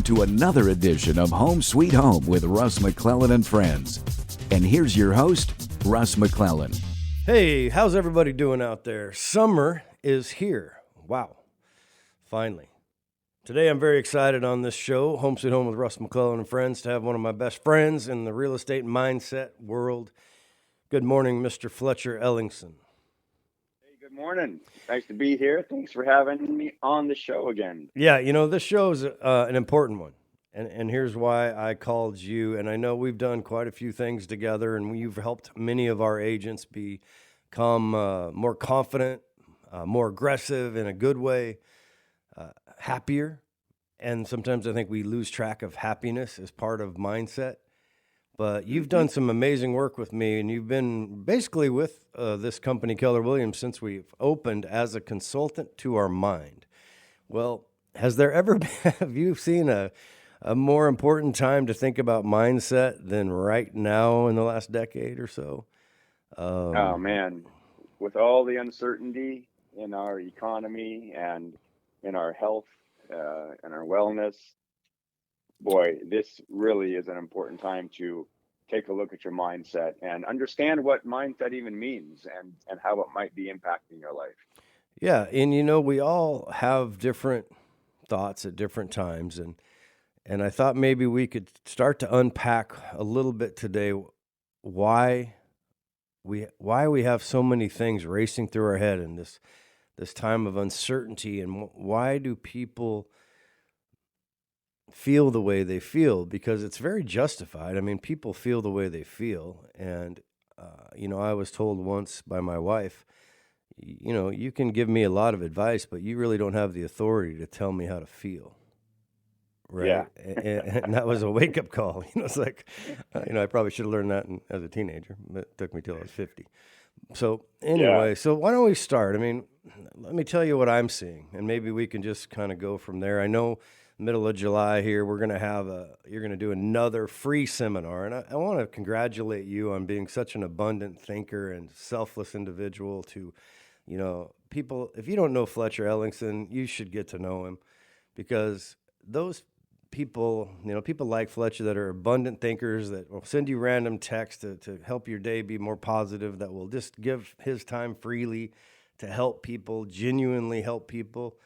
to another edition of Home Sweet Home with Russ McClellan and Friends. And here's your host, Russ McClellan. Hey, how's everybody doing out there? Summer is here. Wow. Finally. Today I'm very excited on this show, Home Sweet Home with Russ McClellan and Friends, to have one of my best friends in the real estate mindset world. Good morning, Mr. Fletcher Ellingson. Hey, good morning. Nice to be here. Thanks for having me on the show again. Yeah, you know, this show is an important one. And here's why I called you. And I know we've done quite a few things together, and you've helped many of our agents become more confident, more aggressive in a good way, happier. And sometimes I think we lose track of happiness as part of mindset. But you've done some amazing work with me, and you've been basically with this company, Keller Williams, since we've opened as a consultant to our mind. Well, has there ever been, have you seen a more important time to think about mindset than right now in the last decade or so? Oh, man. With all the uncertainty in our economy and in our health and our wellness, boy, this really is an important time to take a look at your mindset and understand what mindset even means and how it might be impacting your life. Yeah, and you know, we all have different thoughts at different times, and I thought maybe we could start to unpack a little bit today why we have so many things racing through our head in this time of uncertainty, and why do people feel the way they feel? Because it's very justified. I mean, people feel the way they feel. And, you know, I was told once by my wife, you know, you can give me a lot of advice, but you really don't have the authority to tell me how to feel. Right. Yeah. And that was a wake up call. You know, it's like, you know, I probably should have learned that as a teenager, but it took me till I was 50. So anyway, So why don't we start? I mean, let me tell you what I'm seeing, and maybe we can just kind of go from there. I know middle of July here, you're going to do another free seminar. And I want to congratulate you on being such an abundant thinker and selfless individual to, you know, people. If you don't know Fletcher Ellingson, you should get to know him, because those people, you know, people like Fletcher that are abundant thinkers that will send you random texts to help your day be more positive, that will just give his time freely to help people, genuinely help people.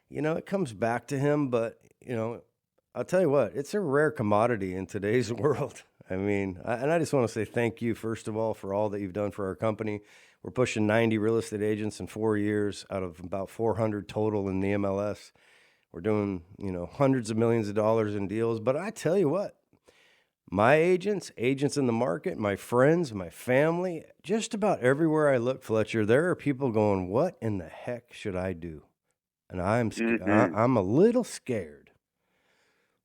You know, it comes back to him, but, you know, I'll tell you what, it's a rare commodity in today's world. I mean, I just want to say thank you, first of all, for all that you've done for our company. We're pushing 90 real estate agents in 4 years out of about 400 total in the MLS. We're doing, you know, hundreds of millions of dollars in deals. But I tell you what, my agents in the market, my friends, my family, just about everywhere I look, Fletcher, there are people going, what in the heck should I do? And I'm a little scared.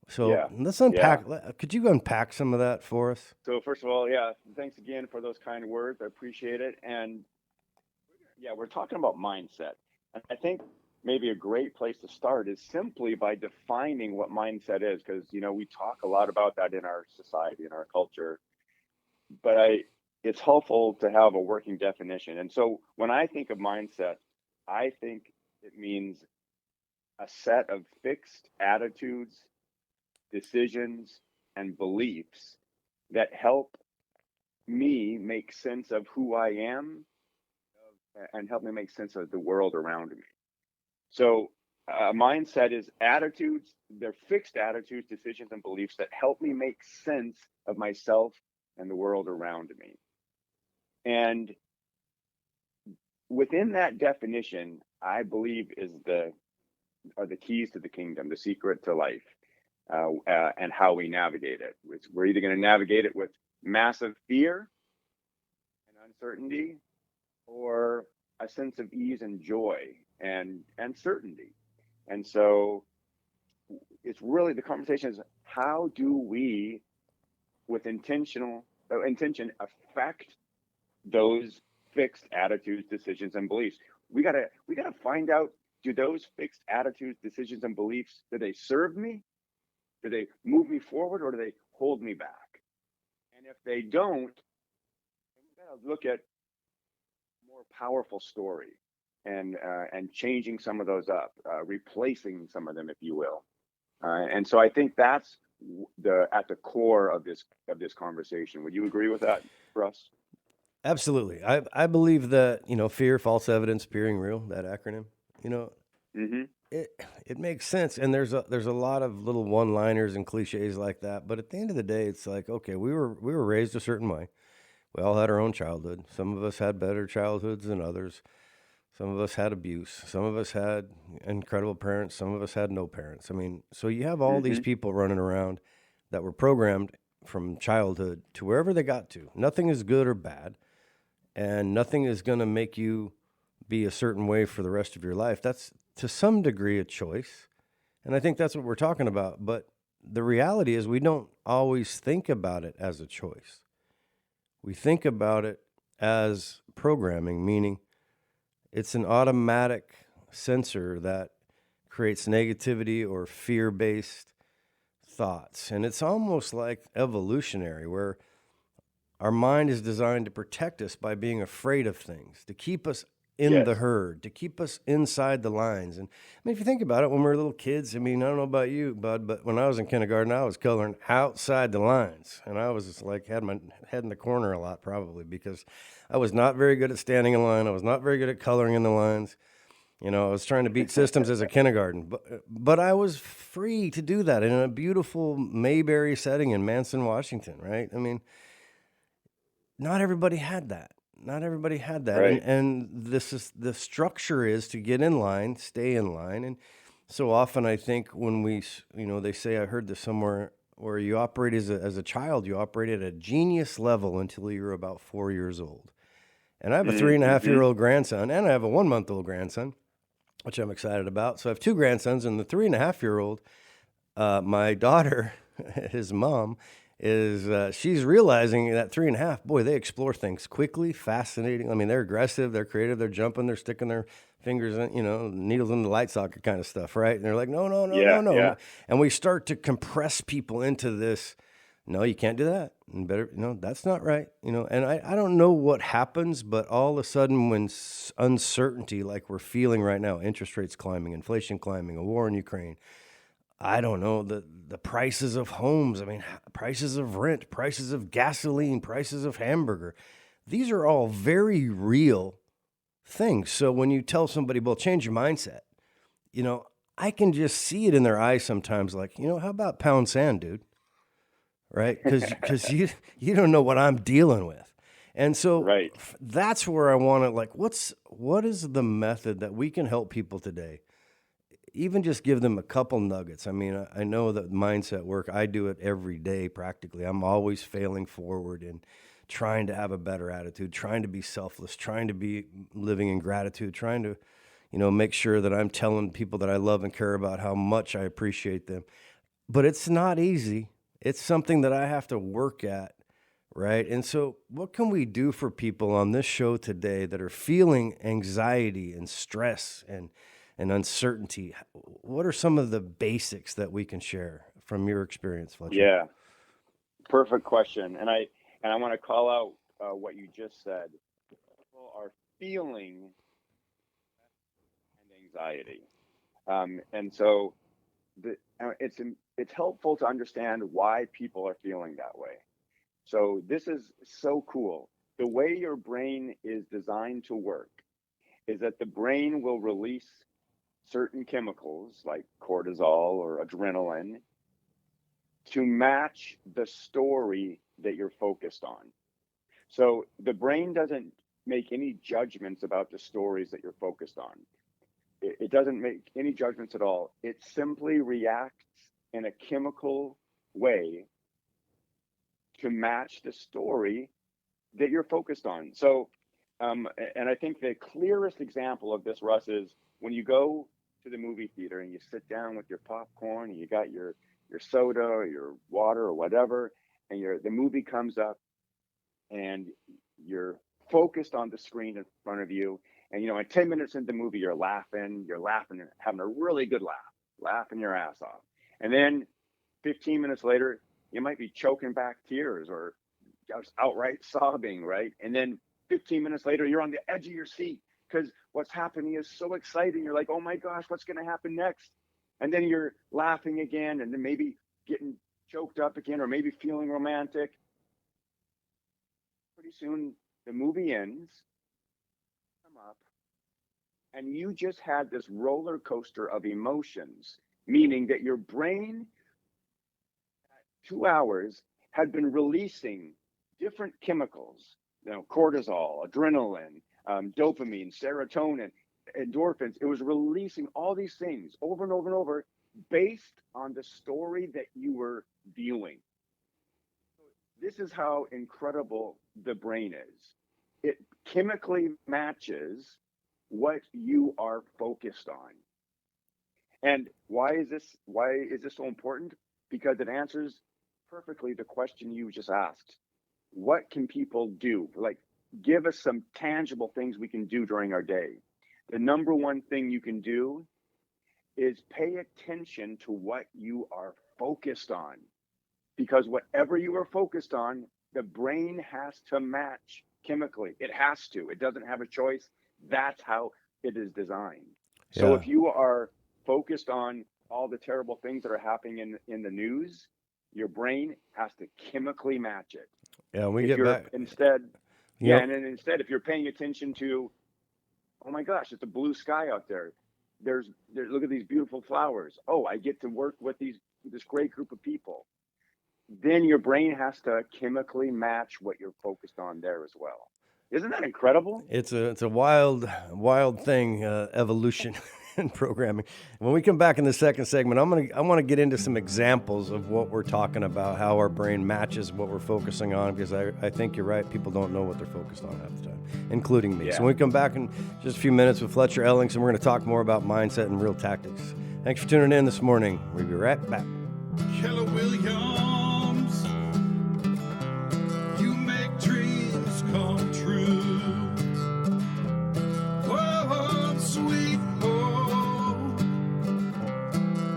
So let's unpack. Yeah. Could you unpack some of that for us? So first of all, thanks again for those kind words. I appreciate it. And we're talking about mindset. And I think maybe a great place to start is simply by defining what mindset is, because, you know, we talk a lot about that in our society, in our culture, but it's helpful to have a working definition. And so when I think of mindset, I think it means a set of fixed attitudes, decisions, and beliefs that help me make sense of who I am and help me make sense of the world around me. So mindset is attitudes, they're fixed attitudes, decisions, and beliefs that help me make sense of myself and the world around me. And within that definition, I believe are the keys to the kingdom, the secret to life, and how we navigate it. We're either going to navigate it with massive fear and uncertainty, or a sense of ease and joy and certainty. And so it's really, the conversation is, how do we, with intention, affect those fixed attitudes, decisions, and beliefs? We gotta find out, do those fixed attitudes, decisions, and beliefs, do they serve me? Do they move me forward, or do they hold me back? And if they don't, we gotta look at a more powerful story and changing some of those up, replacing some of them, if you will. And so I think that's at the core of this conversation. Would you agree with that, Russ? Absolutely. I believe that, fear, false evidence, appearing real, that acronym, you know, Mm-hmm. it makes sense. And there's a lot of little one-liners and cliches like that. But at the end of the day, it's like, okay, we were raised a certain way. We all had our own childhood. Some of us had better childhoods than others. Some of us had abuse. Some of us had incredible parents. Some of us had no parents. I mean, so you have all these Mm-hmm. people running around that were programmed from childhood to wherever they got to. Nothing is good or bad, and nothing is going to make you be a certain way for the rest of your life. That's to some degree a choice. And I think that's what we're talking about. But the reality is, we don't always think about it as a choice. We think about it as programming, meaning it's an automatic sensor that creates negativity or fear based thoughts. And it's almost like evolutionary, where our mind is designed to protect us by being afraid of things, to keep us in the Yes. herd, to keep us inside the lines. And I mean, if you think about it, when we were little kids, I mean, I don't know about you, bud, but when I was in kindergarten, I was coloring outside the lines. And I was just like, had my head in the corner a lot, probably because I was not very good at standing in line. I was not very good at coloring in the lines. I was trying to beat systems as a kindergarten, but I was free to do that in a beautiful Mayberry setting in Manson, Washington, right? I mean, not everybody had that. Not everybody had that. Right. And this is the structure is to get in line, stay in line. And so often I think when they say, I heard this somewhere, where you operate as a child, you operate at a genius level until you're about 4 years old. And I have a 3.5-year-old grandson, and I have a 1-month-old grandson, which I'm excited about. So I have two grandsons, and the 3.5-year-old, my daughter, his mom, is she's realizing that 3.5, boy, they explore things quickly, fascinating. I mean, they're aggressive, they're creative, they're jumping, they're sticking their fingers in, needles in the light socket kind of stuff, right? And they're like, no, no, no, no, Yeah. no. Yeah. And we start to compress people into this. No, you can't do that. And better, that's not right. And I don't know what happens, but all of a sudden when uncertainty, like we're feeling right now, interest rates climbing, inflation climbing, a war in Ukraine, I don't know, the prices of homes, I mean, prices of rent, prices of gasoline, prices of hamburger. These are all very real things. So when you tell somebody, well, change your mindset, I can just see it in their eyes sometimes, like, how about pound sand, dude? Right? Because you don't know what I'm dealing with. And so Right. that's where I want to, like, what is the method that we can help people today? Even just give them a couple nuggets. I mean, I know that mindset work, I do it every day practically. I'm always failing forward and trying to have a better attitude, trying to be selfless, trying to be living in gratitude, trying to, make sure that I'm telling people that I love and care about how much I appreciate them. But it's not easy. It's something that I have to work at, right? And so what can we do for people on this show today that are feeling anxiety and stress and uncertainty? What are some of the basics that we can share from your experience, Fletcher? Yeah. Perfect question. And I want to call out what you just said. People are feeling and anxiety, and so it's helpful to understand why people are feeling that way. So this is so cool. The way your brain is designed to work is that the brain will release certain chemicals like cortisol or adrenaline to match the story that you're focused on. So the brain doesn't make any judgments about the stories that you're focused on. It doesn't make any judgments at all. It simply reacts in a chemical way to match the story that you're focused on. So, and I think the clearest example of this, Russ, is when you go to the movie theater and you sit down with your popcorn and you got your soda or your water or whatever, and the movie comes up and you're focused on the screen in front of you. And, in 10 minutes into the movie, you're laughing, having a really good laugh, laughing your ass off. And then 15 minutes later, you might be choking back tears or just outright sobbing, right? And then 15 minutes later, you're on the edge of your seat because what's happening is so exciting. You're like, oh my gosh, what's going to happen next? and then you're laughing again, and then maybe getting choked up again, or maybe feeling romantic. Pretty soon the movie ends, come up, and you just had this roller coaster of emotions, meaning that your brain at 2 hours had been releasing different chemicals, cortisol, adrenaline, dopamine, serotonin, endorphins. It was releasing all these things over and over and over based on the story that you were viewing. This is how incredible the brain is. It chemically matches what you are focused on. And why is this so important? Because it answers perfectly the question you just asked. What can people do? Like, give us some tangible things we can do during our day. The number one thing you can do is pay attention to what you are focused on. Because whatever you are focused on, the brain has to match chemically. It has to. It doesn't have a choice. That's how it is designed. Yeah. So if you are focused on all the terrible things that are happening in the news, your brain has to chemically match it. Yeah, we If get you're back. instead, Yep. and then instead, if you're paying attention to, oh my gosh, it's a blue sky out there. There's look at these beautiful flowers. Oh, I get to work with this great group of people. Then your brain has to chemically match what you're focused on there as well. Isn't that incredible? It's a wild thing, evolution and programming. When we come back in the second segment, I want to get into some examples of what we're talking about, how our brain matches what we're focusing on, because I think you're right. People don't know what they're focused on half the time, including me. Yeah. So when we come back in just a few minutes with Fletcher Ellingson, we're going to talk more about mindset and real tactics. Thanks for tuning in this morning. We'll be right back. Keller Williams, you make dreams come true. Home sweet home,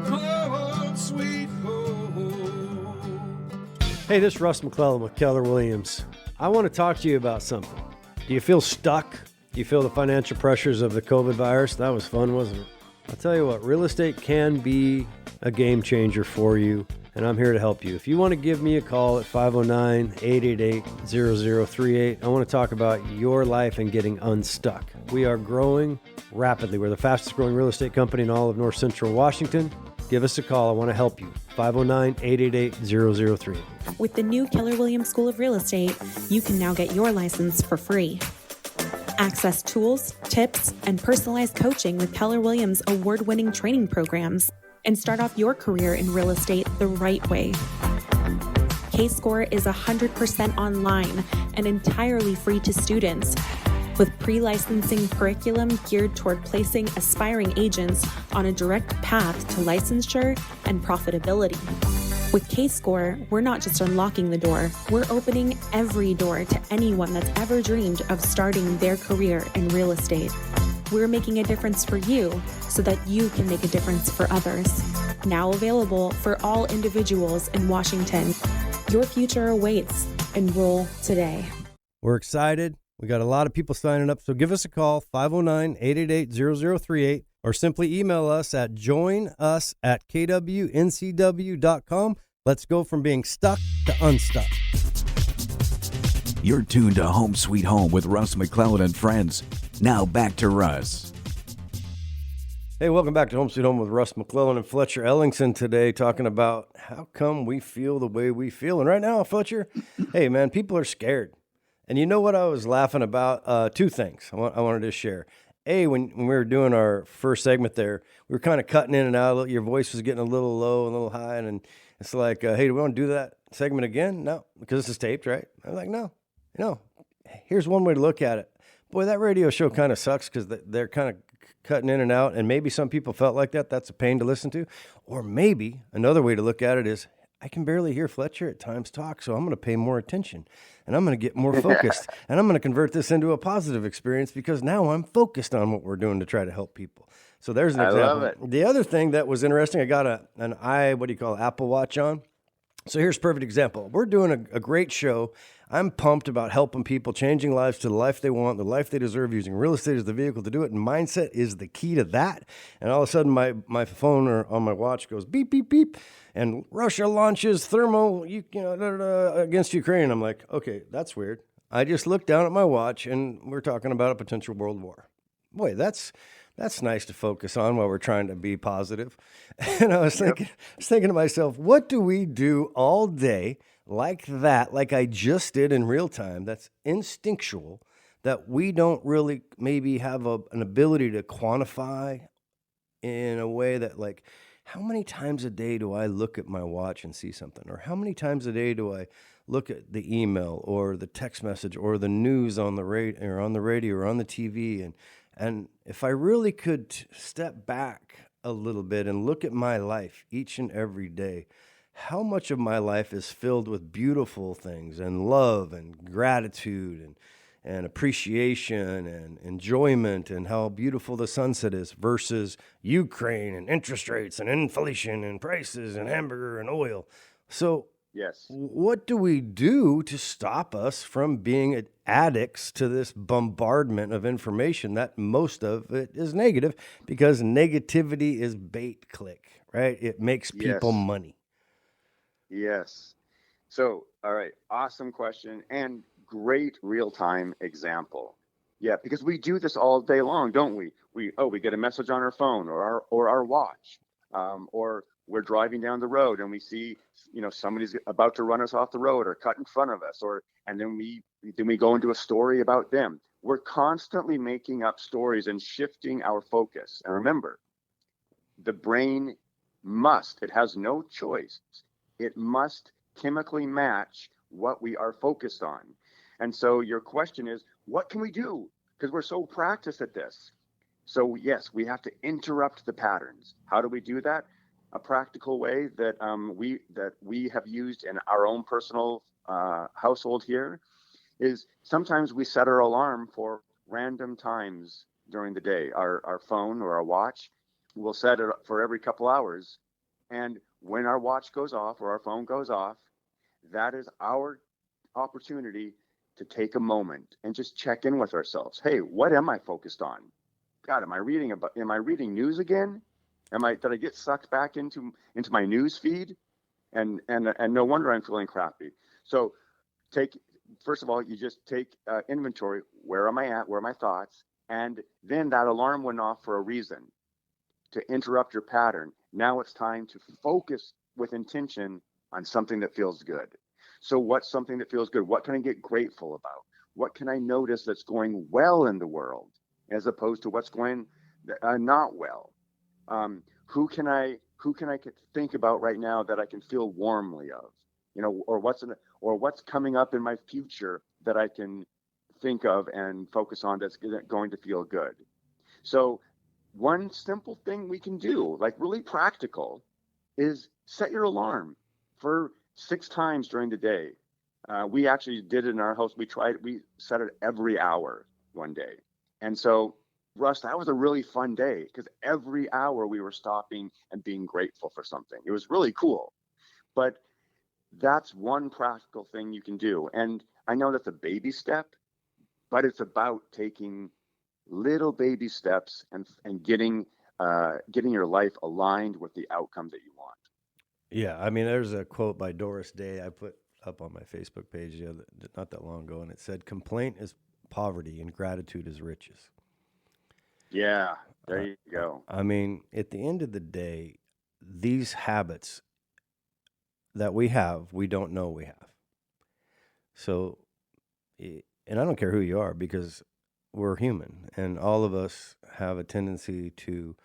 home sweet home. Hey, this is Russ McClellan with Keller Williams. I want to talk to you about something. Do you feel stuck? Do you feel the financial pressures of the COVID virus? That was fun, wasn't it? I'll tell you what, real estate can be a game changer for you, and I'm here to help you. If you want to give me a call at 509-888-0038, I want to talk about your life and getting unstuck. We are growing rapidly. We're the fastest growing real estate company in all of North Central Washington. Give us a call. I want to help you. 509-888-0038. With the new Keller Williams School of Real Estate, you can now get your license for free. Access tools, tips, and personalized coaching with Keller Williams' award-winning training programs, and start off your career in real estate the right way. K-Score is 100% online and entirely free to students, with pre-licensing curriculum geared toward placing aspiring agents on a direct path to licensure and profitability. With K-Score, we're not just unlocking the door, we're opening every door to anyone that's ever dreamed of starting their career in real estate. We're making a difference for you so that you can make a difference for others. Now available for all individuals in Washington. Your future awaits. Enroll today. We're excited. We got a lot of people signing up, so give us a call, 509-888-0038, or simply email us at joinus@kwncw.com. Let's go from being stuck to unstuck. You're tuned to Home Sweet Home with Russ McClellan and friends. Now back to Russ. Hey, welcome back to Home Sweet Home with Russ McClellan and Fletcher Ellingson today, talking about how come we feel the way we feel. And right now, Fletcher, hey, man, people are scared. And you know what I was laughing about? Two things I wanted to share. A, when we were doing our first segment there, we were kind of cutting in and out. Your voice was getting a little low, a little high. And it's like, hey, do we want to do that segment again? No, because this is taped, right? I was like, no. Here's one way to look at it. Boy, that radio show kind of sucks because they're kind of cutting in and out. And maybe some people felt like that. That's a pain to listen to. Or maybe another way to look at it is, I can barely hear Fletcher at times talk, so I'm going to pay more attention, and I'm going to get more focused, and I'm going to convert this into a positive experience because now I'm focused on what we're doing to try to help people. So there's an example. I love it. The other thing that was interesting, I got an Apple Watch on. So here's a perfect example. We're doing a great show. I'm pumped about helping people, changing lives to the life they want, the life they deserve, using real estate as the vehicle to do it. And mindset is the key to that. And all of a sudden, my phone or on my watch goes beep, beep, beep. And Russia launches against Ukraine. I'm like, okay, that's weird. I just looked down at my watch and we're talking about a potential world war. Boy, that's nice to focus on while we're trying to be positive. And I was thinking to myself, what do we do all day like that, like I just did in real time, that's instinctual, that we don't really maybe have an ability to quantify in a way that, like, how many times a day do I look at my watch and see something? Or how many times a day do I look at the email or the text message or the news on the radio or on the TV? And if I really could step back a little bit and look at my life each and every day, how much of my life is filled with beautiful things and love and gratitude and appreciation and enjoyment and how beautiful the sunset is versus Ukraine and interest rates and inflation and prices and hamburger and oil. So Yes. what do we do to stop us from being addicts to this bombardment of information that most of it is negative, because negativity is bait click, right? It makes people Yes. money. Yes. So, all right, awesome question and great real-time example. Yeah, because we do this all day long, don't we? We get a message on our phone or our watch, or we're driving down the road and we see, somebody's about to run us off the road or cut in front of us, and then we go into a story about them. We're constantly making up stories and shifting our focus. And remember, the brain it has no choice. It must chemically match what we are focused on. And so your question is, what can we do? Because we're so practiced at this. So yes, we have to interrupt the patterns. How do we do that? A practical way that we have used in our own personal household here is sometimes we set our alarm for random times during the day. Our phone or our watch, we'll set it for every couple hours. And when our watch goes off or our phone goes off, that is our opportunity to take a moment and just check in with ourselves. Hey, what am I focused on? God, am I reading news again? Did I get sucked back into my news feed? And no wonder I'm feeling crappy. So first of all, you just take inventory. Where am I at? Where are my thoughts? And then that alarm went off for a reason, to interrupt your pattern. Now it's time to focus with intention on something that feels good. So what's something that feels good? What can I get grateful about? What can I notice that's going well in the world, as opposed to what's going not well? Who can I think about right now that I can feel warmly of? Or what's coming up in my future that I can think of and focus on that's going to feel good. So one simple thing we can do, like really practical, is set your alarm for 6 times during the day. We actually did it in our house. We set it every hour one day. And so, Russ, that was a really fun day because every hour we were stopping and being grateful for something. It was really cool. But that's one practical thing you can do. And I know that's a baby step, but it's about taking little baby steps and getting your life aligned with the outcome that you want. Yeah, I mean, there's a quote by Doris Day I put up on my Facebook page not that long ago, and it said, "Complaint is poverty and gratitude is riches." Yeah, there you go. I mean, at the end of the day, these habits that we have, we don't know we have. So, and I don't care who you are, because we're human, and all of us have a tendency to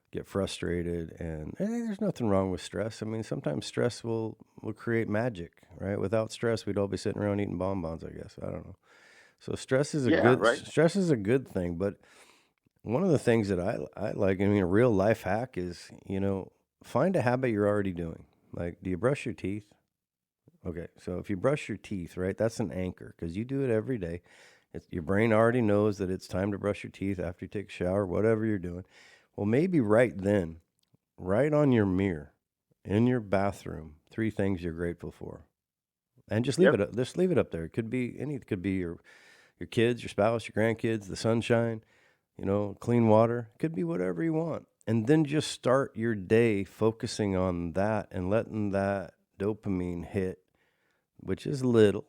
get frustrated, and there's nothing wrong with stress. I mean, sometimes stress will create magic, right? Without stress, we'd all be sitting around eating bonbons, I guess. I don't know. So stress is stress is a good thing, but one of the things that I like, I mean, a real life hack is, find a habit you're already doing. Like, do you brush your teeth? Okay, so if you brush your teeth, right, that's an anchor because you do it every day. Your brain already knows that it's time to brush your teeth after you take a shower, whatever you're doing. Well, maybe right then, right on your mirror in your bathroom, 3 things you're grateful for. and just leave it up. Just leave it up there. It could be any. It could be your kids, your spouse, your grandkids, the sunshine, clean water. It could be whatever you want. And then just start your day focusing on that and letting that dopamine hit, which is little,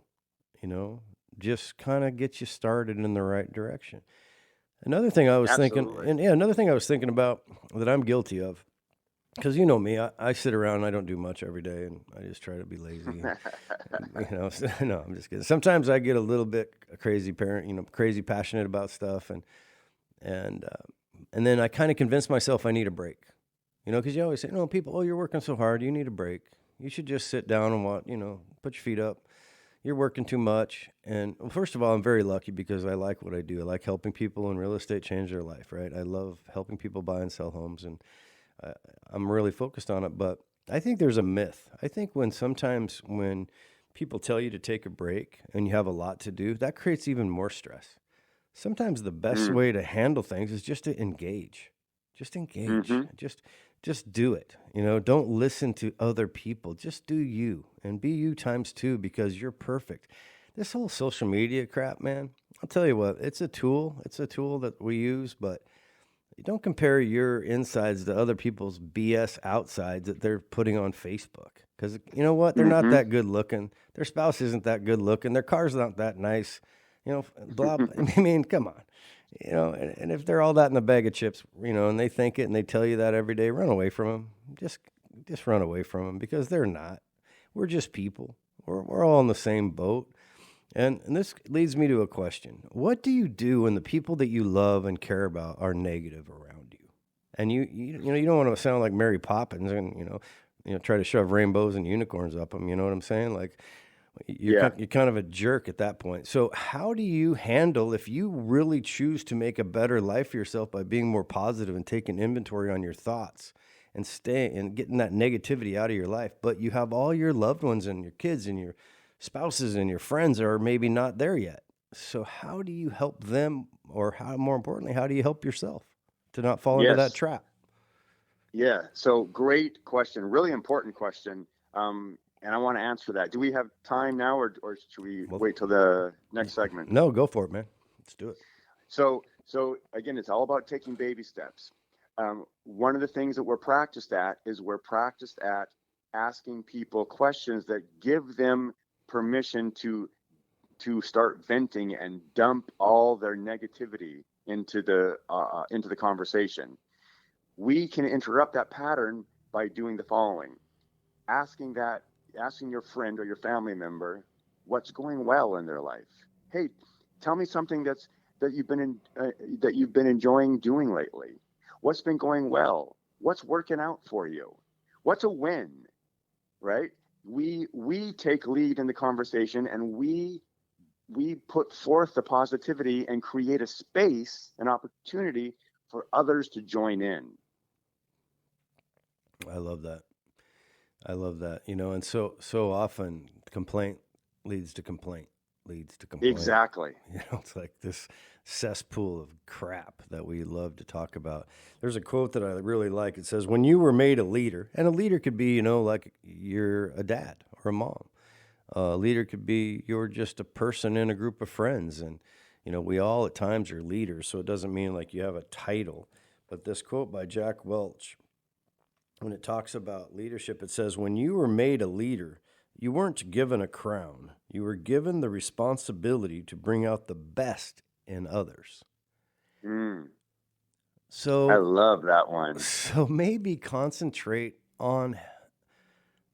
just kind of get you started in the right direction. Another thing I was thinking, another thing I was thinking about that I'm guilty of, because you know me, I sit around and I don't do much every day, and I just try to be lazy. No, I'm just kidding. Sometimes I get a little bit a crazy parent, crazy passionate about stuff, and then I kind of convince myself I need a break, because you always say, no, people, oh, you're working so hard, you need a break. You should just sit down and watch, put your feet up. You're working too much. And well, first of all, I'm very lucky because I like what I do. I like helping people in real estate change their life, right? I love helping people buy and sell homes, and I'm really focused on it. But I think there's a myth. I think sometimes when people tell you to take a break and you have a lot to do, that creates even more stress. Sometimes the best way to handle things is just to engage. Just engage. Just do it. Don't listen to other people. Just do you, and be you times 2, because you're perfect. This whole social media crap, man, I'll tell you what, it's a tool. It's a tool that we use, but don't compare your insides to other people's BS outsides that they're putting on Facebook. Because you know what? They're not that good looking. Their spouse isn't that good looking. Their car's not that nice. Blah. I mean, come on. And if they're all that in a bag of chips, and they think it and they tell you that every day, run away from them. Just run away from them, because they're not. We're just people. We're all in the same boat. And this leads me to a question. What do you do when the people that you love and care about are negative around you? And you don't want to sound like Mary Poppins and, try to shove rainbows and unicorns up them. You know what I'm saying? Like, you're kind of a jerk at that point. So how do you handle, if you really choose to make a better life for yourself by being more positive and taking inventory on your thoughts and getting that negativity out of your life, but you have all your loved ones and your kids and your spouses and your friends are maybe not there yet. So how do you help them, or more importantly, how do you help yourself to not fall into that trap? Yeah. So great question. Really important question. And I want to answer that. Do we have time now, or should we wait till the next segment? No, go for it, man. Let's do it. So again, it's all about taking baby steps. One of the things that we're practiced at asking people questions that give them permission to start venting and dump all their negativity into the conversation. We can interrupt that pattern by doing the following: asking your friend or your family member what's going well in their life. Hey, tell me something that you've been enjoying doing lately. What's been going well? What's working out for you? What's a win? Right? We take lead in the conversation, and we put forth the positivity and create a space, an opportunity for others to join in. I love that. And so often complaint leads to complaint. Exactly. It's like this cesspool of crap that we love to talk about. There's a quote that I really like. It says, when you were made a leader, and a leader could be, like you're a dad or a mom. A leader could be you're just a person in a group of friends. And, we all at times are leaders. So it doesn't mean like you have a title. But this quote by Jack Welch, when it talks about leadership, it says, when you were made a leader, you weren't given a crown. You were given the responsibility to bring out the best in others. So I love that one. So maybe concentrate on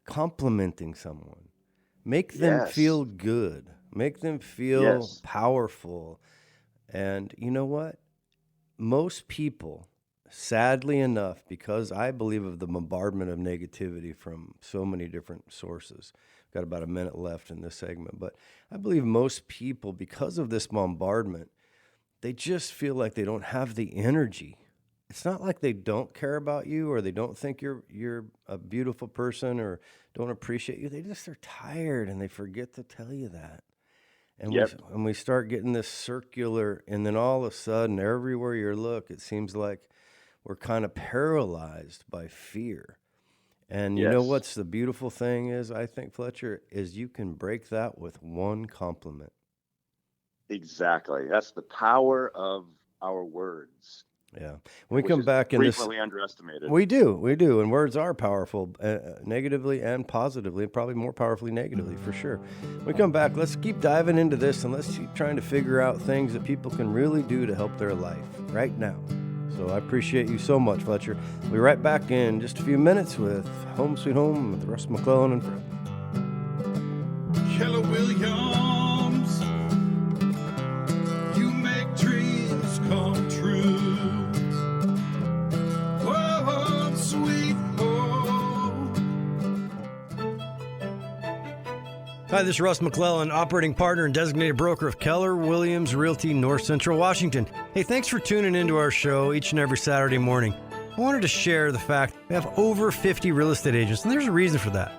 complimenting someone. Make them feel good. Make them feel powerful. And you know what? Most people, sadly enough, because I believe of the bombardment of negativity from so many different sources. Got about a minute left in this segment, but I believe most people, because of this bombardment, they just feel like they don't have the energy. It's not like they don't care about you or they don't think you're a beautiful person or don't appreciate you. They just are tired and they forget to tell you that. And we start getting this circular, and then all of a sudden, everywhere you look, it seems like we're kind of paralyzed by fear. And you know what's the beautiful thing is, I think, Fletcher, is you can break that with one compliment. Exactly. That's the power of our words. Yeah. When we come back in this, frequently underestimated. we do, and words are powerful, negatively and positively, probably more powerfully negatively for sure. When we come back, let's keep diving into this, and let's keep trying to figure out things that people can really do to help their life right now. So I appreciate you so much, Fletcher. We'll be right back in just a few minutes with Home Sweet Home with Russ, McClellan, and friends. Keller Williams, you make dreams come true. Home Sweet Home. Hi, this is Russ McClellan, operating partner and designated broker of Keller Williams Realty, North Central Washington. Hey, thanks for tuning into our show each and every Saturday morning. I wanted to share the fact we have over 50 real estate agents, and there's a reason for that.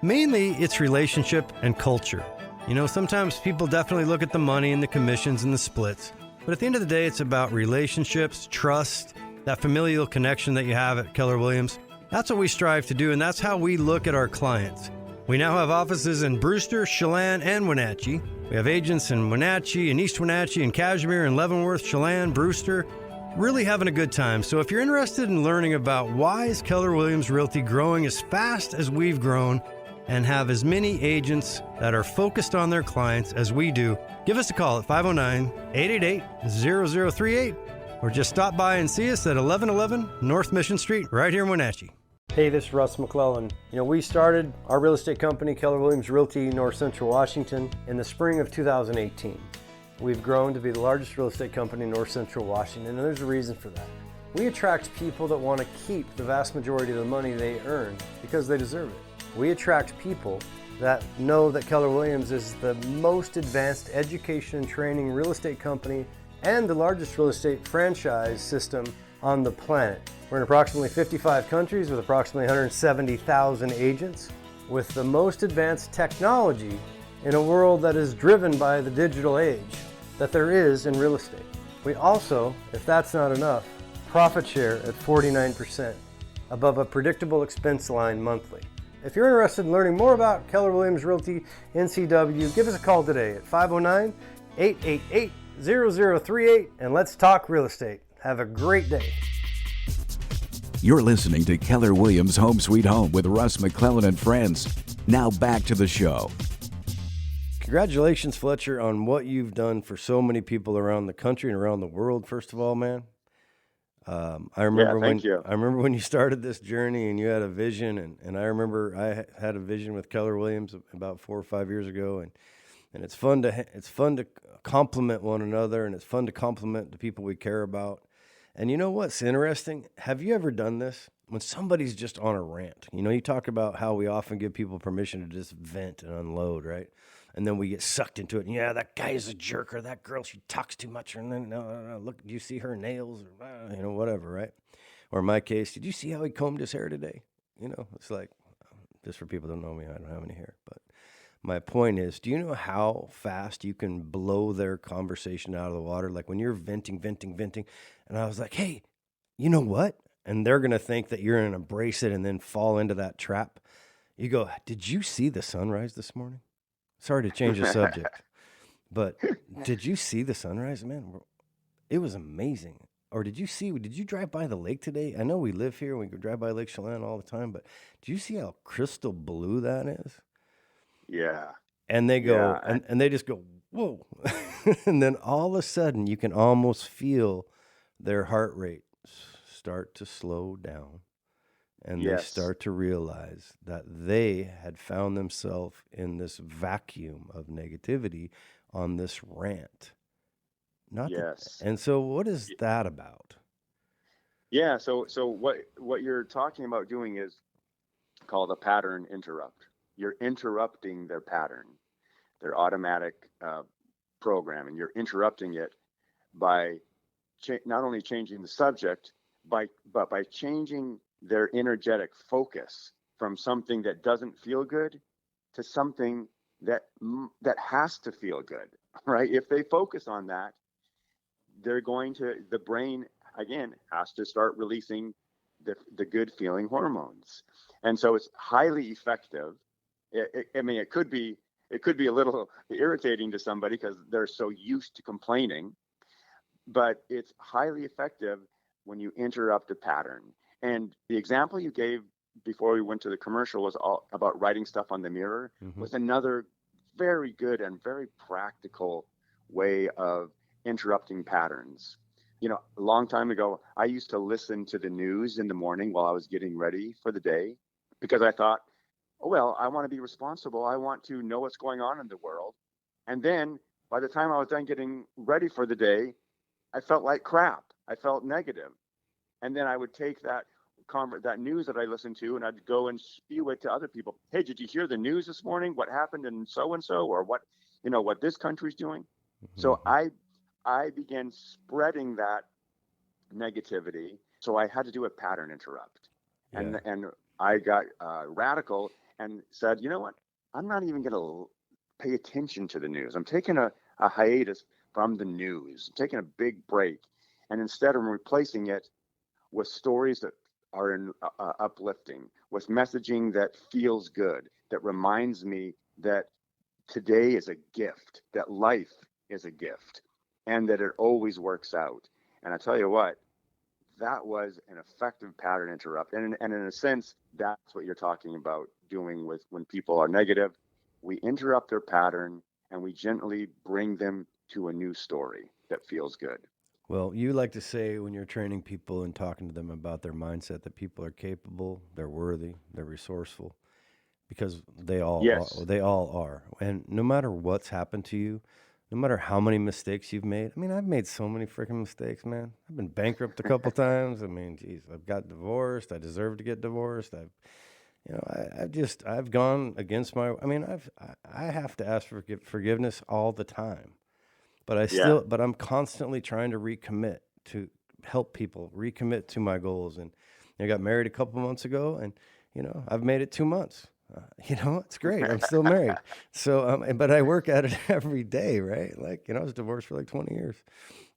Mainly, it's relationship and culture. You know, sometimes people definitely look at the money and the commissions and the splits, but at the end of the day, it's about relationships, trust, that familial connection that you have at Keller Williams. That's what we strive to do, and that's how we look at our clients. We now have offices in Brewster, Chelan, and Wenatchee. We have agents in Wenatchee and East Wenatchee and Cashmere and Leavenworth, Chelan, Brewster. Really having a good time. So if you're interested in learning about why is Keller Williams Realty growing as fast as we've grown and have as many agents that are focused on their clients as we do, give us a call at 509-888-0038 or just stop by and see us at 1111 North Mission Street right here in Wenatchee. Hey, this is Russ McClellan. You know, we started our real estate company, Keller Williams Realty, North Central Washington, in the spring of 2018. We've grown to be the largest real estate company in North Central Washington, and there's a reason for that. We attract people that want to keep the vast majority of the money they earn because they deserve it. We attract people that know that Keller Williams is the most advanced education and training real estate company and the largest real estate franchise system on the planet. We're in approximately 55 countries with approximately 170,000 agents with the most advanced technology in a world that is driven by the digital age that there is in real estate. We also, if that's not enough, profit share at 49% above a predictable expense line monthly. If you're interested in learning more about Keller Williams Realty NCW, give us a call today at 509-888-0038 and let's talk real estate. Have a great day. You're listening to Keller Williams Home Sweet Home with Russ McClellan and friends. Now back to the show. Congratulations, Fletcher, on what you've done for so many people around the country and around the world. First of all, man, I remember when you started this journey and you had a vision, and I remember I had a vision with Keller Williams about 4 or 5 years ago, and it's fun to compliment one another, and it's fun to compliment the people we care about. And you know what's interesting? Have you ever done this? When somebody's just on a rant, you know, you talk about how we often give people permission to just vent and unload, right? And then we get sucked into it. And, yeah, that guy is a jerk, or that girl, she talks too much. And then, no, look, do you see her nails? Or, you know, whatever, right? Or in my case, did you see how he combed his hair today? You know, it's like, just for people who don't know me, I don't have any hair. But my point is, do you know how fast you can blow their conversation out of the water? Like when you're venting. And I was like, hey, you know what? And they're going to think that you're going to embrace it and then fall into that trap. You go, did you see the sunrise this morning? Sorry to change the subject, but did you see the sunrise, man? It was amazing. Or did you drive by the lake today? I know we live here and we drive by Lake Chelan all the time, but did you see how crystal blue that is? Yeah. And they go, and they just go, whoa. And then all of a sudden you can almost feel their heart rate start to slow down. And they start to realize that they had found themselves in this vacuum of negativity on this rant. And so what is that about? Yeah, so what you're talking about doing is called a pattern interrupt. You're interrupting their pattern, their automatic program, and you're interrupting it by not only changing the subject, but by changing their energetic focus from something that doesn't feel good to something that has to feel good, right? If they focus on that, the brain again has to start releasing the good feeling hormones. And so it's highly effective. I mean, it could be a little irritating to somebody because they're so used to complaining, but it's highly effective when you interrupt a pattern. And the example you gave before we went to the commercial was all about writing stuff on the mirror, was another very good and very practical way of interrupting patterns. You know, a long time ago, I used to listen to the news in the morning while I was getting ready for the day because I thought, oh, well, I want to be responsible. I want to know what's going on in the world. And then by the time I was done getting ready for the day, I felt like crap. I felt negative. And then I would take that news that I listened to and I'd go and spew it to other people. Hey, did you hear the news this morning? What happened in so-and-so, or what this country's doing? So I began spreading that negativity. So I had to do a pattern interrupt. And I got radical and said, you know what? I'm not even going to pay attention to the news. I'm taking a hiatus from the news. I'm taking a big break. And instead I'm replacing it with stories that are uplifting, with messaging that feels good, that reminds me that today is a gift, that life is a gift, and that it always works out. And I tell you what, that was an effective pattern interrupt. And in a sense, that's what you're talking about doing with when people are negative. We interrupt their pattern and we gently bring them to a new story that feels good. Well, you like to say when you're training people and talking to them about their mindset that people are capable, they're worthy, they're resourceful, because they all are. And no matter what's happened to you, no matter how many mistakes you've made. I mean, I've made so many freaking mistakes, man. I've been bankrupt a couple times. I mean, geez, I've got divorced. I deserve to get divorced. I've gone against my. I mean, I have to ask for forgiveness all the time, but but I'm constantly trying to recommit to help people recommit to my goals. And I got married a couple months ago, and I've made it 2 months. It's great. I'm still married. So, but I work at it every day, right? Like, I was divorced for like 20 years.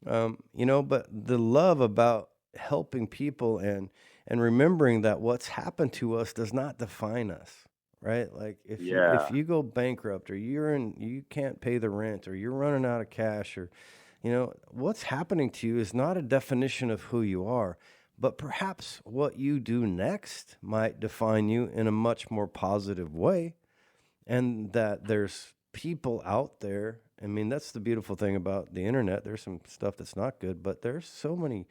But the love about helping people and remembering that what's happened to us does not define us, right? Like if you go bankrupt or you can't pay the rent or you're running out of cash or, what's happening to you is not a definition of who you are. But perhaps what you do next might define you in a much more positive way, and that there's people out there. I mean, that's the beautiful thing about the internet. There's some stuff that's not good, but there's so many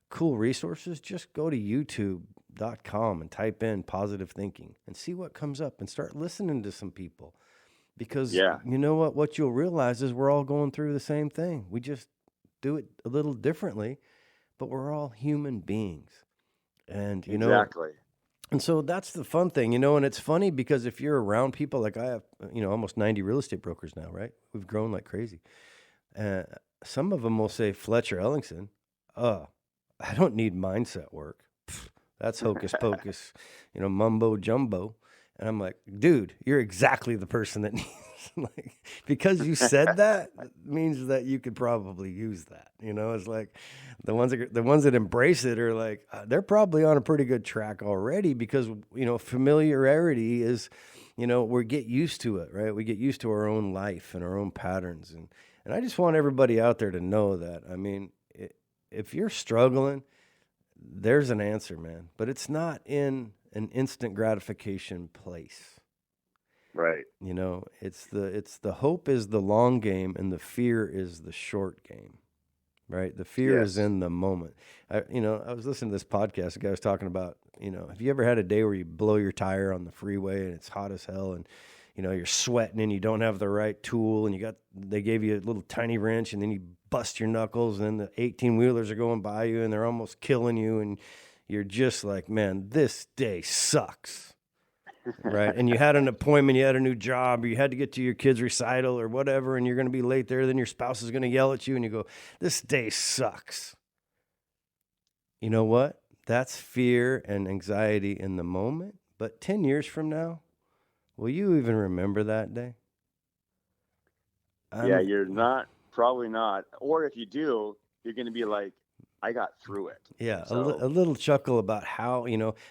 cool resources. Just go to youtube.com and type in positive thinking and see what comes up and start listening to some people. Because you know what you'll realize is we're all going through the same thing. We just do it a little differently. But we're all human beings. And, exactly. And so that's the fun thing, and it's funny because if you're around people, like I have, almost 90 real estate brokers now, right? We've grown like crazy. Some of them will say, Fletcher Ellingson, I don't need mindset work. That's hocus pocus, mumbo jumbo. And I'm like, dude, you're exactly the person that needs, because you said that means that you could probably use that. It's like the ones that embrace it are like, they're probably on a pretty good track already because, familiarity is, we get used to it, right? We get used to our own life and our own patterns. And I just want everybody out there to know that, I mean, if you're struggling, there's an answer, man, but it's not in an instant gratification place. Right. It's the hope is the long game and the fear is the short game, right? The fear is in the moment. I was listening to this podcast. The guy was talking about, have you ever had a day where you blow your tire on the freeway and it's hot as hell and, you're sweating and you don't have the right tool and they gave you a little tiny wrench and then you bust your knuckles and then the 18-wheelers are going by you and they're almost killing you and you're just like, man, this day sucks, right? And you had an appointment, you had a new job, or you had to get to your kid's recital or whatever, and you're going to be late there. Then your spouse is going to yell at you, and you go, this day sucks. You know what? That's fear and anxiety in the moment. But 10 years from now, will you even remember that day? You're not, probably not. Or if you do, you're going to be like, I got through it. Yeah, So, a little chuckle about how,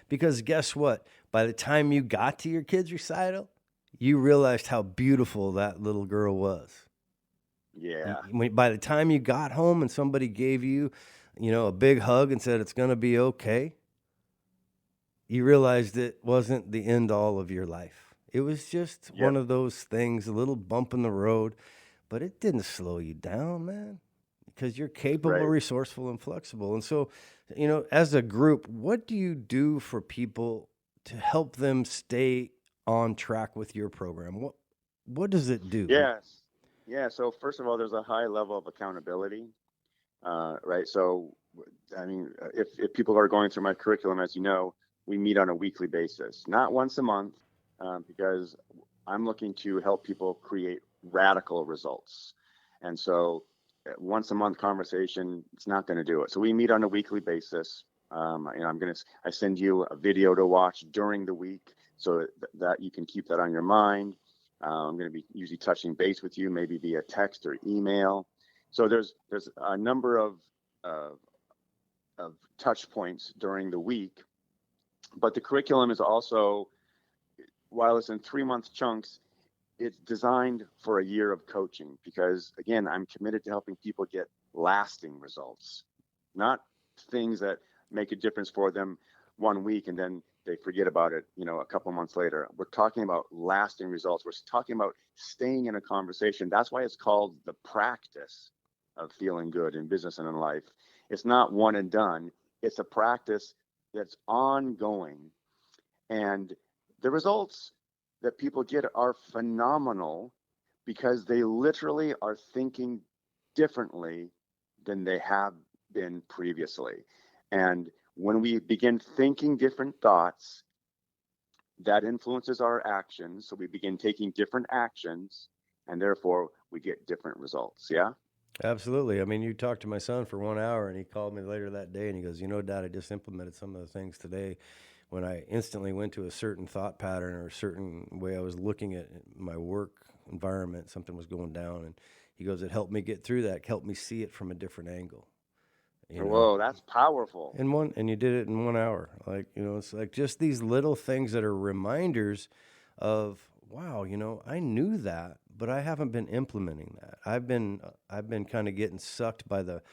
because guess what? By the time you got to your kid's recital, you realized how beautiful that little girl was. yeah, By the time you got home and somebody gave you, a big hug and said it's going to be okay, you realized it wasn't the end all of your life. It was just one of those things, a little bump in the road, but it didn't slow you down, man, because you're capable, right. resourceful, and flexible. And so, as a group, what do you do for people to help them stay on track with your program? What does it do? Yes. Yeah. So first of all, there's a high level of accountability, right? So, I mean, if people are going through my curriculum, as you know, we meet on a weekly basis, not once a month, because I'm looking to help people create radical results. And so once a month conversation, it's not going to do it. So we meet on a weekly basis. I send you a video to watch during the week so that you can keep that on your mind. I'm going to be usually touching base with you, maybe via text or email. So there's a number of touch points during the week, but the curriculum is also, while it's in 3-month chunks, it's designed for a year of coaching because, again, I'm committed to helping people get lasting results, not things that make a difference for them 1 week and then they forget about it, a couple months later. We're talking about lasting results. We're talking about staying in a conversation. That's why it's called the practice of feeling good in business and in life. It's not one and done. It's a practice that's ongoing. And the results that people get are phenomenal because they literally are thinking differently than they have been previously. And when we begin thinking different thoughts, that influences our actions. So we begin taking different actions, and therefore we get different results. Yeah? Absolutely. I mean, you talked to my son for 1 hour, and he called me later that day, and he goes, Dad, I just implemented some of the things today when I instantly went to a certain thought pattern or a certain way I was looking at my work environment. Something was going down, and he goes, it helped me get through that, helped me see it from a different angle. Whoa, that's powerful. And you did it in 1 hour. It's like just these little things that are reminders of, wow, I knew that, but I haven't been implementing that. I've been kind of getting sucked by the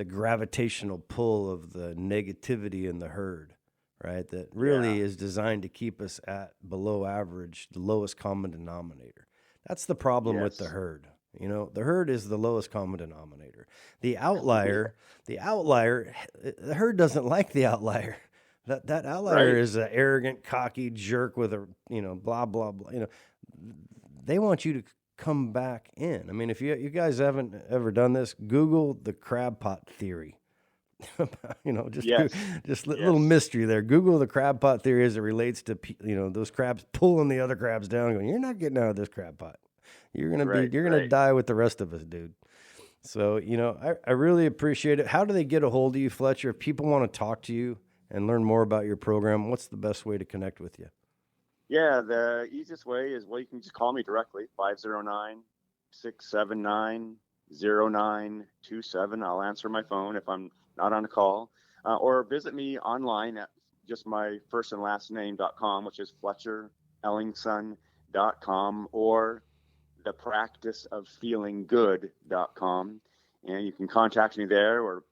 gravitational pull of the negativity in the herd, right? That really is designed to keep us at below average, the lowest common denominator. That's the problem with the herd. The herd is the lowest common denominator. The outlier, the herd doesn't like the outlier. That outlier is an arrogant, cocky jerk with a, blah, blah, blah. They want you to come back in. I mean, if you guys haven't ever done this, Google the crab pot theory. Little mystery there. Google the crab pot theory as it relates to, those crabs pulling the other crabs down and going, you're not getting out of this crab pot. You're gonna die with the rest of us, dude. So, I really appreciate it. How do they get a hold of you, Fletcher? If people want to talk to you and learn more about your program, what's the best way to connect with you? Yeah, the easiest way is, you can just call me directly, 509-679-0927. I'll answer my phone if I'm not on a call, or visit me online at just my first and last name.com, which is FletcherEllingson.com, or thepracticeoffeelinggood.com, and you can contact me there or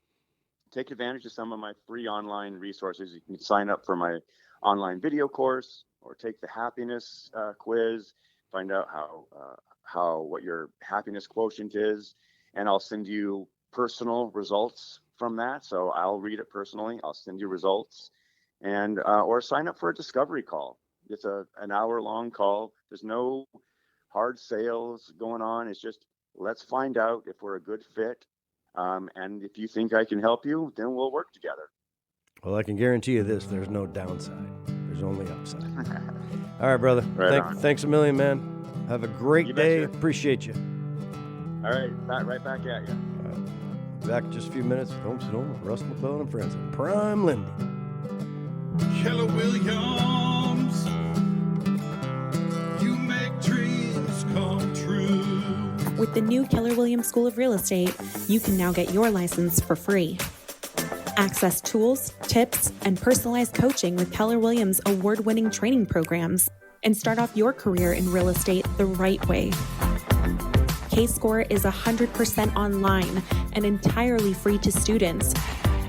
take advantage of some of my free online resources. You can sign up for my online video course or take the happiness quiz, find out what your happiness quotient is, and I'll send you personal results from that. So I'll read it personally. I'll send you results, and or sign up for a discovery call. It's an hour-long call. There's no hard sales going on. It's just, let's find out if we're a good fit. And if you think I can help you, then we'll work together. Well, I can guarantee you this, there's no downside. There's only upside. All right, brother. Thanks a million, man. Have a great day. Appreciate you. All right. Right back at you. Back in just a few minutes. Don't sit home with Russ, McClellan, and friends at PrimeLending. Keller Williams, you make dreams come true. With the new Keller Williams School of Real Estate, you can now get your license for free. Access tools, tips, and personalized coaching with Keller Williams award-winning training programs, and start off your career in real estate the right way. K-Score is 100% online and entirely free to students,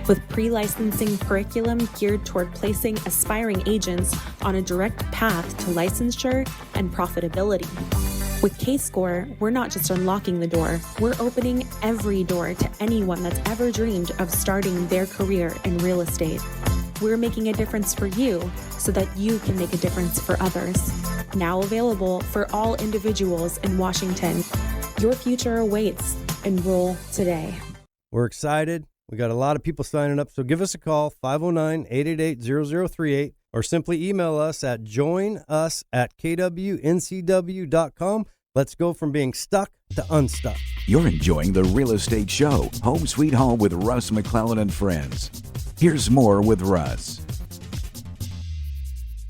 with pre-licensing curriculum geared toward placing aspiring agents on a direct path to licensure and profitability. With K-Score, we're not just unlocking the door, we're opening every door to anyone that's ever dreamed of starting their career in real estate. We're making a difference for you so that you can make a difference for others. Now available for all individuals in Washington. Your future awaits. Enroll today. We're excited. We got a lot of people signing up, so give us a call, 509-888-0038, or simply email us at joinus@kwnCW.com. Let's go from being stuck to unstuck. You're enjoying the Real Estate Show, Home Sweet Home with Russ McClellan and friends. Here's more with Russ.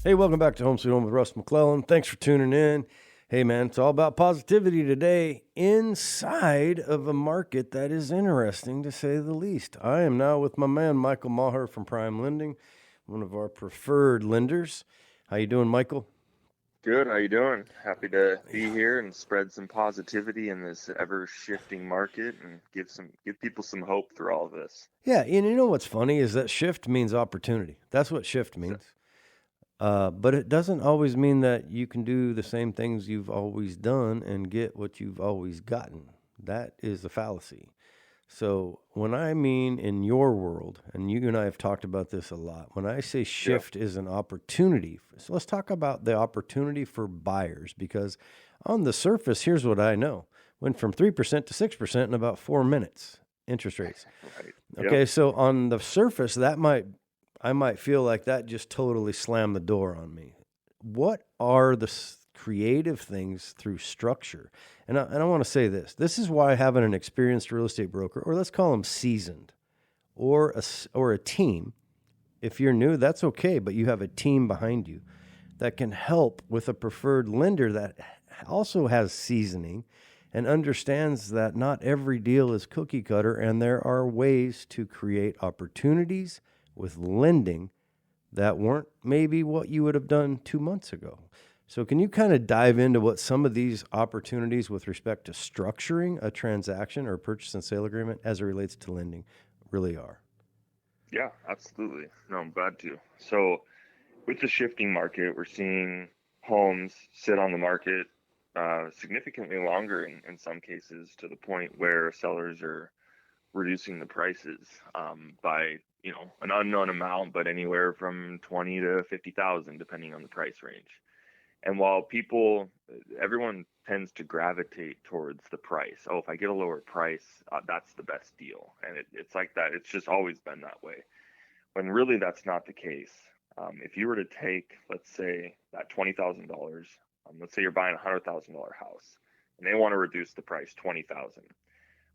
Hey, welcome back to Home Sweet Home with Russ McClellan. Thanks for tuning in. Hey, man, it's all about positivity today inside of a market that is interesting, to say the least. I am now with my man, Michael Maher from PrimeLending, one of our preferred lenders. How you doing, Michael? Good. How you doing? Happy to be here and spread some positivity in this ever-shifting market and give people some hope through all of this. Yeah, and you know what's funny is that shift means opportunity. That's what shift means. But it doesn't always mean that you can do the same things you've always done and get what you've always gotten. That is a fallacy. So when I mean in your world, and you and I have talked about this a lot, when I say shift is an opportunity, so let's talk about the opportunity for buyers, because on the surface, here's what I know. Went from 3% to 6% in about 4 minutes, interest rates. Right. Okay, so on the surface, I might feel like that just totally slammed the door on me. What are the creative things through structure? And I want to say this. This is why having an experienced real estate broker, or let's call them seasoned, or a team, if you're new, that's okay, but you have a team behind you that can help with a preferred lender that also has seasoning and understands that not every deal is cookie cutter, and there are ways to create opportunities with lending that weren't maybe what you would have done 2 months ago. So can you kind of dive into what some of these opportunities with respect to structuring a transaction or a purchase and sale agreement as it relates to lending really are? Yeah, absolutely. No, I'm glad to. So with the shifting market, we're seeing homes sit on the market significantly longer in some cases, to the point where sellers are reducing the prices by an unknown amount, but anywhere from 20 to 50,000, depending on the price range. And while everyone tends to gravitate towards the price. Oh, if I get a lower price, that's the best deal. And it's like that. It's just always been that way. When really that's not the case. If you were to take, let's say, that $20,000, let's say you're buying a $100,000 house, and they want to reduce the price $20,000.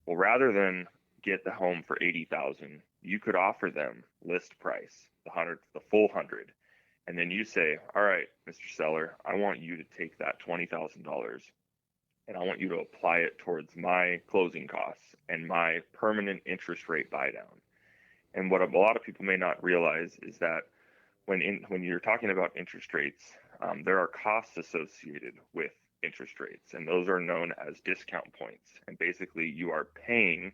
Well, rather than get the home for $80,000, you could offer them list price, the full 100, and then you say, all right, Mr. Seller, I want you to take that $20,000 and I want you to apply it towards my closing costs and my permanent interest rate buy down. And what a lot of people may not realize is that when you're talking about interest rates, there are costs associated with interest rates, and those are known as discount points. And basically, you are paying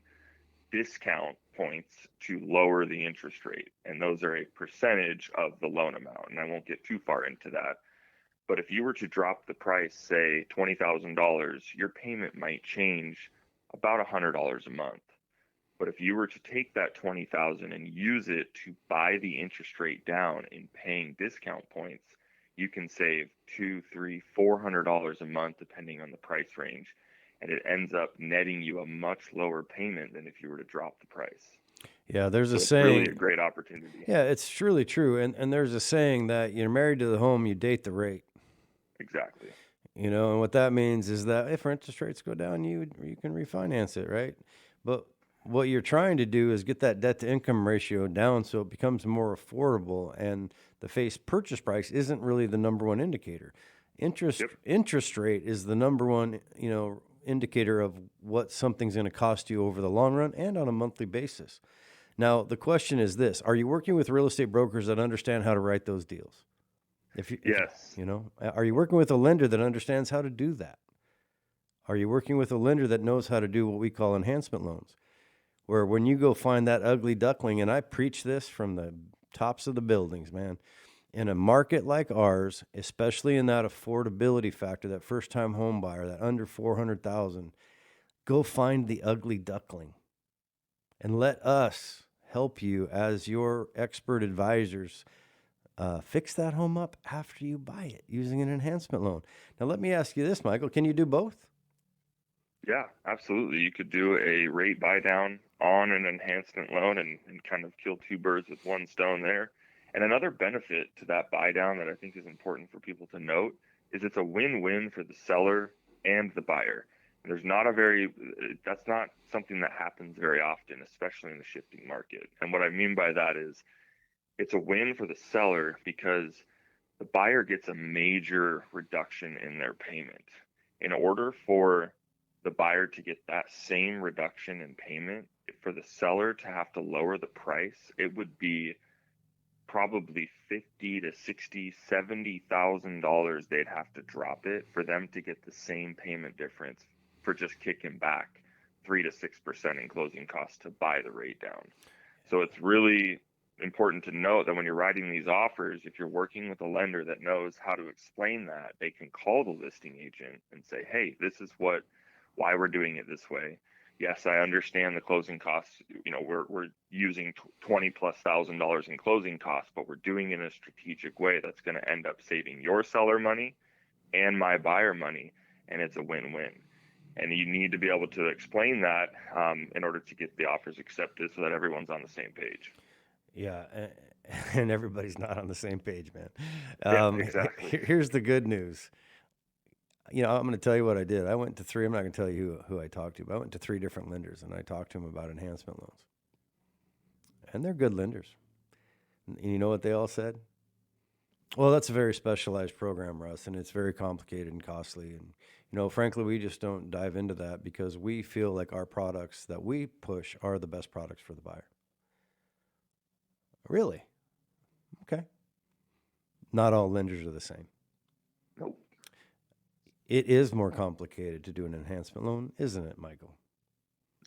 discount points to lower the interest rate, and those are a percentage of the loan amount. And I won't get too far into that, but if you were to drop the price, say $20,000, your payment might change about $100 a month. But if you were to take that $20,000 and use it to buy the interest rate down in paying discount points, you can save $200, $300, $400 a month, depending on the price range. And it ends up netting you a much lower payment than if you were to drop the price. Yeah, there's a it's saying. Really a great opportunity. Yeah, it's truly true. And there's a saying that you're married to the home, you date the rate. Exactly. And what that means is that if interest rates go down, you can refinance it, right? But what you're trying to do is get that debt to income ratio down so it becomes more affordable, and the face purchase price isn't really the number one indicator. Interest rate is the number one, indicator of what something's going to cost you over the long run and on a monthly basis. Now, the question is this: are you working with real estate brokers that understand how to write those deals? Yes. Are you working with a lender that understands how to do that? Are you working with a lender that knows how to do what we call enhancement loans? Where when you go find that ugly duckling, and I preach this from the tops of the buildings, man, in a market like ours, especially in that affordability factor, that first-time home buyer, that under $400,000, go find the ugly duckling and let us help you as your expert advisors fix that home up after you buy it using an enhancement loan. Now, let me ask you this, Michael. Can you do both? Yeah, absolutely. You could do a rate buy down on an enhancement loan and kind of kill two birds with one stone there. And another benefit to that buy down that I think is important for people to note is it's a win-win for the seller and the buyer. And that's not something that happens very often, especially in the shifting market. And what I mean by that is it's a win for the seller because the buyer gets a major reduction in their payment. In order for the buyer to get that same reduction in payment, for the seller to have to lower the price, it would be probably $50,000 to $60,000, $70,000 they'd have to drop it for them to get the same payment difference for just kicking back 3 to 6% in closing costs to buy the rate down. So it's really important to note that when you're writing these offers, if you're working with a lender that knows how to explain that, they can call the listing agent and say, hey, this is why we're doing it this way. Yes, I understand the closing costs. We're using $20,000+ in closing costs, but we're doing it in a strategic way that's going to end up saving your seller money and my buyer money, and it's a win-win. And you need to be able to explain that in order to get the offers accepted so that everyone's on the same page. Yeah, and everybody's not on the same page, man. Yeah, exactly. Here's the good news. I'm going to tell you what I did. I went to three. I'm not going to tell you who I talked to, but I went to 3 different lenders, and I talked to them about enhancement loans. And they're good lenders. And you know what they all said? Well, that's a very specialized program, Russ, and it's very complicated and costly. And, frankly, we just don't dive into that because we feel like our products that we push are the best products for the buyer. Really? Okay. Not all lenders are the same. Nope. It is more complicated to do an enhancement loan, isn't it, Michael?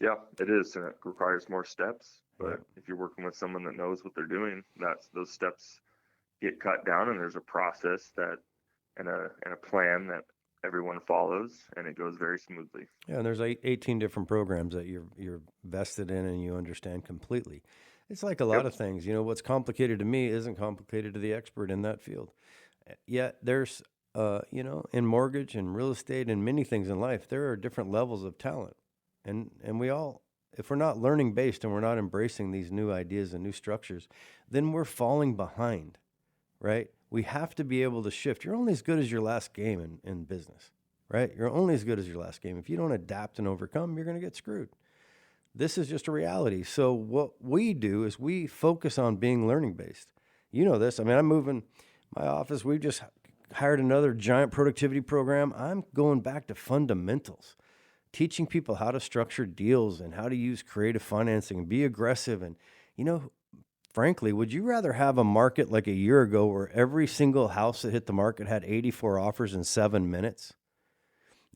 Yeah, it is, and it requires more steps. But Yep. if you're working with someone that knows what they're doing, those steps get cut down, and there's a process that and a plan that everyone follows, and it goes very smoothly. Yeah, and there's 18 different programs that you're vested in and you understand completely. It's like a lot of things. What's complicated to me isn't complicated to the expert in that field. Yet there's, in mortgage and real estate and many things in life, there are different levels of talent. And we all, if we're not learning based and we're not embracing these new ideas and new structures, then we're falling behind, right? We have to be able to shift. You're only as good as your last game in business, right? You're only as good as your last game. If you don't adapt and overcome, you're going to get screwed. This is just a reality. So what we do is we focus on being learning based. You know this. I mean, I'm moving my office. We've just hired another giant productivity program. I'm going back to fundamentals, teaching people how to structure deals and how to use creative financing and be aggressive. And, frankly, would you rather have a market like a year ago where every single house that hit the market had 84 offers in 7 minutes?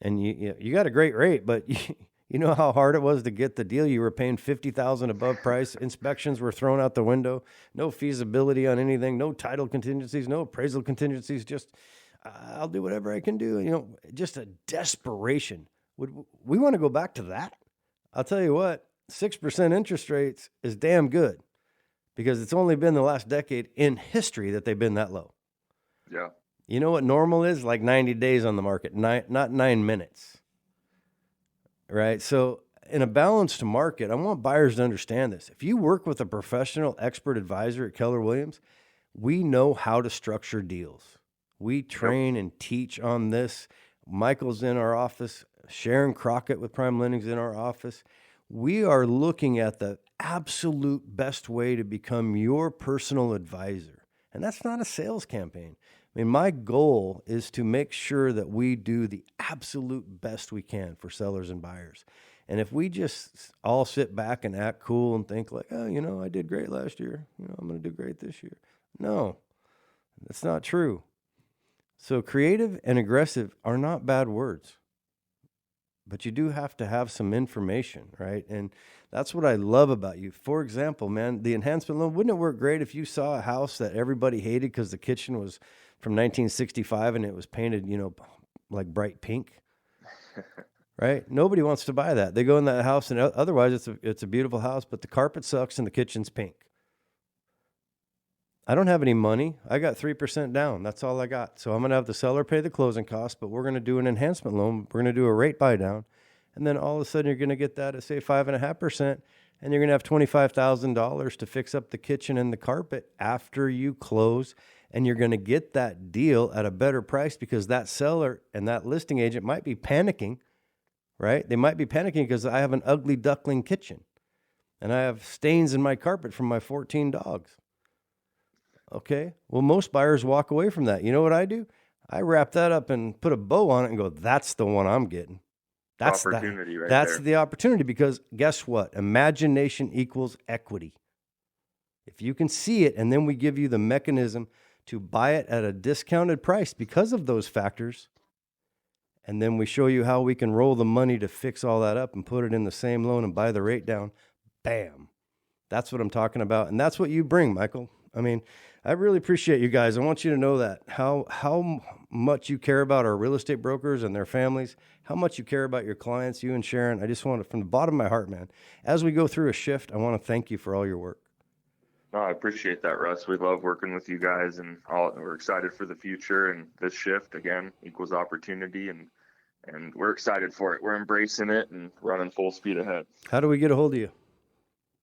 And you got a great rate, but you know how hard it was to get the deal? You were paying $50,000 above price. Inspections were thrown out the window. No feasibility on anything. No title contingencies. No appraisal contingencies. Just, I'll do whatever I can do. Just a desperation. Would we want to go back to that? I'll tell you what, 6% interest rates is damn good because it's only been the last decade in history that they've been that low. Yeah. You know what normal is? Like 90 days on the market, not 9 minutes. Right? So in a balanced market, I want buyers to understand this. If you work with a professional expert advisor at Keller Williams, we know how to structure deals. We train and teach on this. Michael's in our office. Sharon Crockett with PrimeLending is in our office. We are looking at the absolute best way to become your personal advisor. And that's not a sales campaign. I mean, my goal is to make sure that we do the absolute best we can for sellers and buyers. And if we just all sit back and act cool and think like, oh, I did great last year, I'm going to do great this year. No, that's not true. So creative and aggressive are not bad words, but you do have to have some information, right? And that's what I love about you. For example, man, the enhancement loan, wouldn't it work great if you saw a house that everybody hated because the kitchen was from 1965 and it was painted, like bright pink, right? Nobody wants to buy that. They go in that house and otherwise it's a beautiful house, but the carpet sucks and the kitchen's pink. I don't have any money. I got 3% down. That's all I got. So I'm going to have the seller pay the closing costs, but we're going to do an enhancement loan. We're going to do a rate buy down. And then all of a sudden you're going to get that at say 5.5%, and you're going to have $25,000 to fix up the kitchen and the carpet after you close. And you're going to get that deal at a better price because that seller and that listing agent might be panicking, right? They might be panicking because I have an ugly duckling kitchen and I have stains in my carpet from my 14 dogs. Okay, well, most buyers walk away from that. You know what I do? I wrap that up and put a bow on it and go, that's the one I'm getting. That's opportunity right That's there. the opportunity, because guess what? Imagination equals equity. If you can see it, and then we give you the mechanism to buy it at a discounted price because of those factors, and then we show you how we can roll the money to fix all that up and put it in the same loan and buy the rate down, bam. That's what I'm talking about, and that's what you bring, Michael. I mean, I really appreciate you guys. I want you to know that how much you care about our real estate brokers and their families, how much you care about your clients, you and Sharon. I just want to, from the bottom of my heart, man, as we go through a shift, I want to thank you for all your work. No, I appreciate that, Russ. We love working with you guys, and we're excited for the future. And this shift, again, equals opportunity, and we're excited for it. We're embracing it and running full speed ahead. How do we get a hold of you?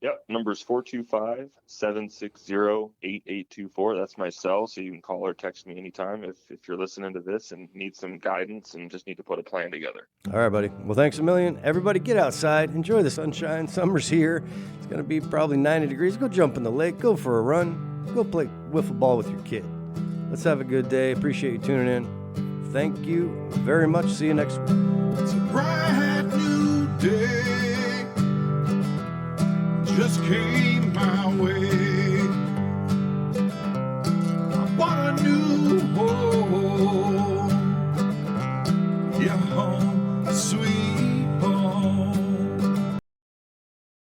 Yep, number's 425-760-8824. That's my cell, so you can call or text me anytime if you're listening to this and need some guidance and just need to put a plan together. All right, buddy. Well, thanks a million. Everybody get outside. Enjoy the sunshine. Summer's here. It's going to be probably 90 degrees. Go jump in the lake. Go for a run. Go play wiffle ball with your kid. Let's have a good day. Appreciate you tuning in. Thank you very much. See you next week. It's a bright new day just came my way.